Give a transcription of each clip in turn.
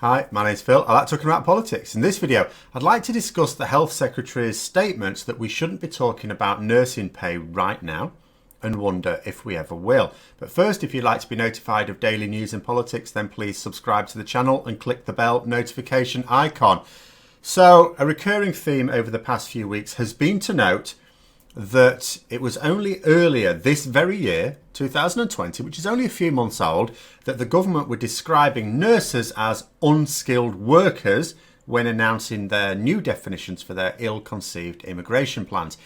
Hi, my name's Phil. I like talking about politics. In this video, I'd like to discuss the Health Secretary's statement that we shouldn't be talking about nursing pay right now and wonder if we ever will. But first, if you'd like to be notified of daily news and politics, then please subscribe to the channel and click the bell notification icon. So, a recurring theme over the past few weeks has been to note that it was only earlier this very year, 2020, which is only a few months old, that the government were describing nurses as unskilled workers when announcing their new definitions for their ill-conceived immigration plans.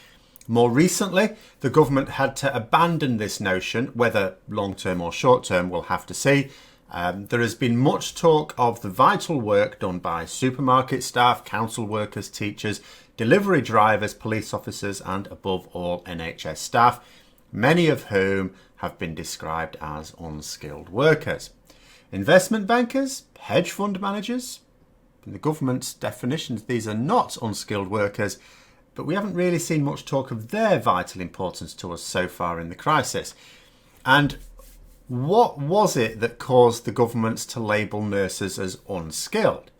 More recently, the government had to abandon this notion, whether long-term or short-term, we'll have to see. There has been much talk of the vital work done by supermarket staff, council workers, teachers, delivery drivers, police officers, and above all, NHS staff, many of whom have been described as unskilled workers. Investment bankers, hedge fund managers, in the government's definitions, these are not unskilled workers, but we haven't really seen much talk of their vital importance to us so far in the crisis. And what was it that caused the governments to label nurses as unskilled?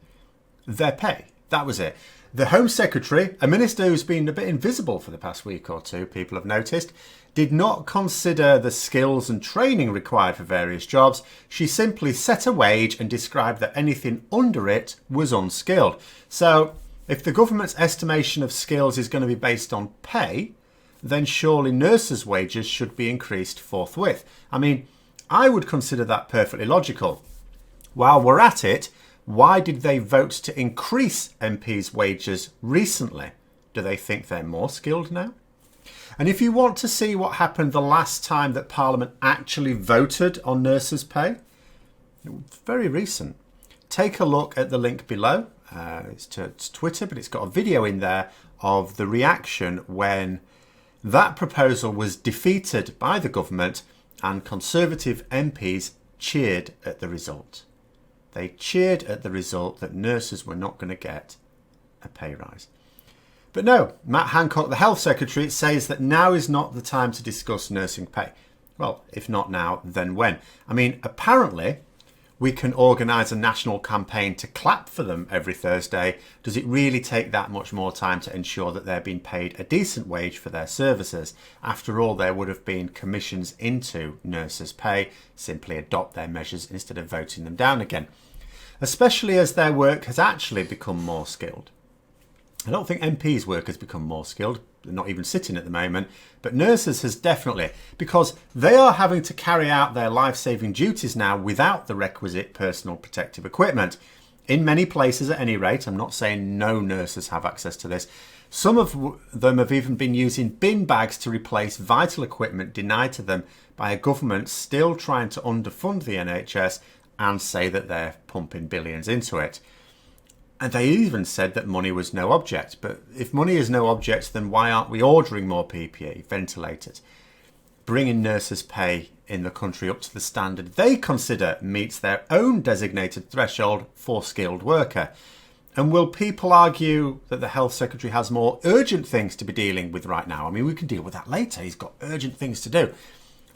Their pay. That was it. The Home Secretary, a minister who's been a bit invisible for the past week or two, people have noticed, did not consider the skills and training required for various jobs. She simply set a wage and described that anything under it was unskilled. So, if the government's estimation of skills is going to be based on pay, then surely nurses' wages should be increased forthwith. I mean, I would consider that perfectly logical. While we're at it, why did they vote to increase MPs' wages recently? Do they think they're more skilled now? And if you want to see what happened the last time that Parliament actually voted on nurses' pay, it's very recent. Take a look at the link below. It's Twitter, but it's got a video in there of the reaction when that proposal was defeated by the government and Conservative MPs cheered at the result. They cheered at the result that nurses were not going to get a pay rise. But no, Matt Hancock, the Health Secretary, says that now is not the time to discuss nursing pay. Well, if not now, then when? I mean, apparently we can organise a national campaign to clap for them every Thursday. Does it really take that much more time to ensure that they're being paid a decent wage for their services? After all, there would have been commissions into nurses' pay. Simply adopt their measures instead of voting them down again. Especially as their work has actually become more skilled. I don't think MPs' work has become more skilled. They're not even sitting at the moment. But nurses has definitely, because they are having to carry out their life-saving duties now without the requisite personal protective equipment. In many places at any rate, I'm not saying no nurses have access to this. Some of them have even been using bin bags to replace vital equipment denied to them by a government still trying to underfund the NHS and say that they're pumping billions into it. And they even said that money was no object. But if money is no object, then why aren't we ordering more PPE, ventilators, bringing nurses' pay in the country up to the standard they consider meets their own designated threshold for skilled worker? And will people argue that the Health Secretary has more urgent things to be dealing with right now? I mean, we can deal with that later. He's got urgent things to do.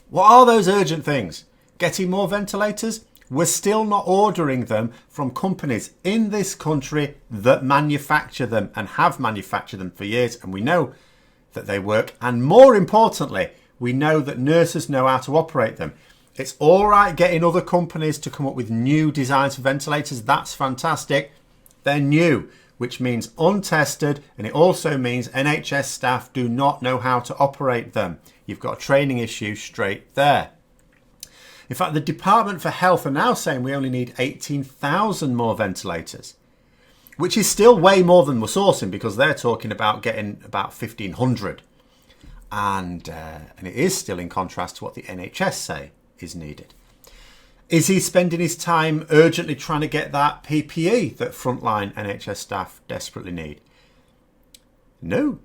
What are those urgent things? Getting more ventilators? We're still not ordering them from companies in this country that manufacture them and have manufactured them for years, and we know that they work. And more importantly, we know that nurses know how to operate them. It's all right getting other companies to come up with new designs for ventilators. That's fantastic. They're new, which means untested, and it also means NHS staff do not know how to operate them. You've got a training issue straight there. In fact, the Department for Health are now saying we only need 18,000 more ventilators, which is still way more than we're sourcing because they're talking about getting about 1,500. And it is still in contrast to what the NHS say is needed. Is he spending his time urgently trying to get that PPE that frontline NHS staff desperately need? No.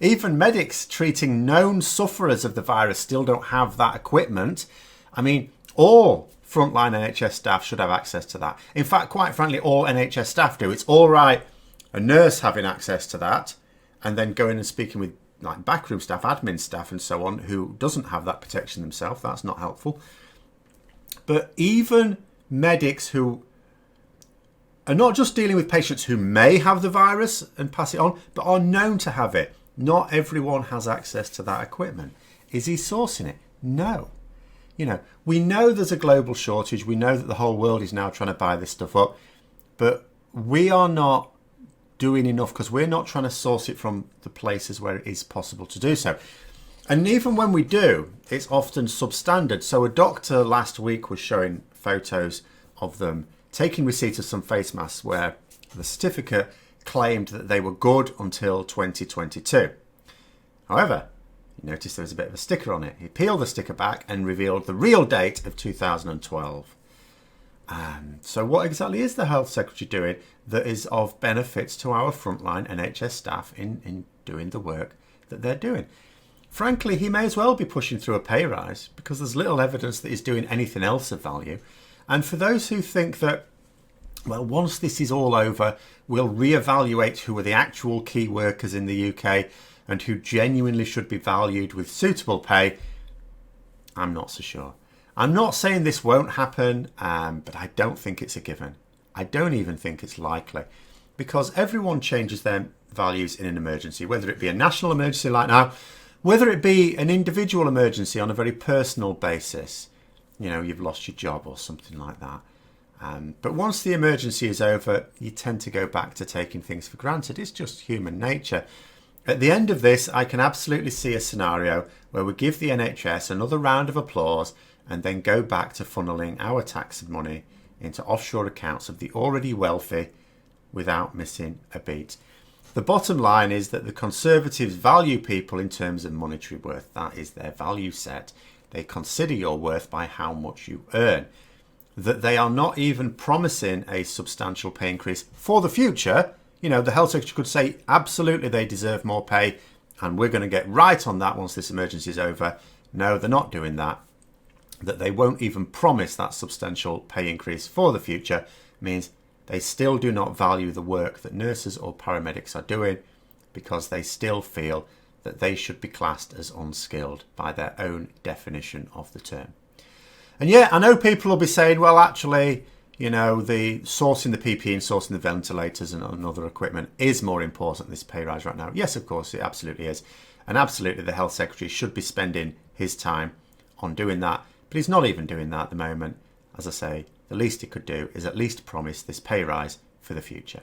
Even medics treating known sufferers of the virus still don't have that equipment. I mean, all frontline NHS staff should have access to that. In fact, quite frankly, all NHS staff do. It's all right a nurse having access to that and then going and speaking with like backroom staff, admin staff and so on who doesn't have that protection themselves. That's not helpful. But even medics who are not just dealing with patients who may have the virus and pass it on, but are known to have it. Not everyone has access to that equipment. Is he sourcing it? No. We know there's a global shortage. We know that the whole world is now trying to buy this stuff up, but we are not doing enough because we're not trying to source it from the places where it is possible to do so. And even when we do, it's often substandard. So a doctor last week was showing photos of them taking receipt of some face masks where the certificate claimed that they were good until 2022. However, you notice there was a bit of a sticker on it. He peeled the sticker back and revealed the real date of 2012. So what exactly is the Health Secretary doing that is of benefits to our frontline NHS staff in doing the work that they're doing? Frankly, he may as well be pushing through a pay rise because there's little evidence that he's doing anything else of value. And for those who think that, well, once this is all over, we'll reevaluate who are the actual key workers in the UK and who genuinely should be valued with suitable pay, I'm not so sure. I'm not saying this won't happen, but I don't think it's a given. I don't even think it's likely because everyone changes their values in an emergency, whether it be a national emergency like now, whether it be an individual emergency on a very personal basis. You've lost your job or something like that. But once the emergency is over, you tend to go back to taking things for granted. It's just human nature. At the end of this, I can absolutely see a scenario where we give the NHS another round of applause and then go back to funneling our tax money into offshore accounts of the already wealthy without missing a beat. The bottom line is that the Conservatives value people in terms of monetary worth. That is their value set. They consider your worth by how much you earn. That they are not even promising a substantial pay increase for the future. The Health Secretary could say, absolutely, they deserve more pay, and we're going to get right on that once this emergency is over. No, they're not doing that. That they won't even promise that substantial pay increase for the future means they still do not value the work that nurses or paramedics are doing because they still feel that they should be classed as unskilled by their own definition of the term. And yeah, I know people will be saying, well, actually, the sourcing the PPE and sourcing the ventilators and other equipment is more important than this pay rise right now. Yes, of course, it absolutely is. And absolutely, the Health Secretary should be spending his time on doing that. But he's not even doing that at the moment. As I say, the least he could do is at least promise this pay rise for the future.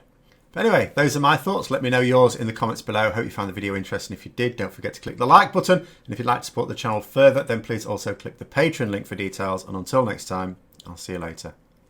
But anyway, those are my thoughts. Let me know yours in the comments below. Hope you found the video interesting. If you did, don't forget to click the like button. And if you'd like to support the channel further, then please also click the Patreon link for details. And until next time, I'll see you later.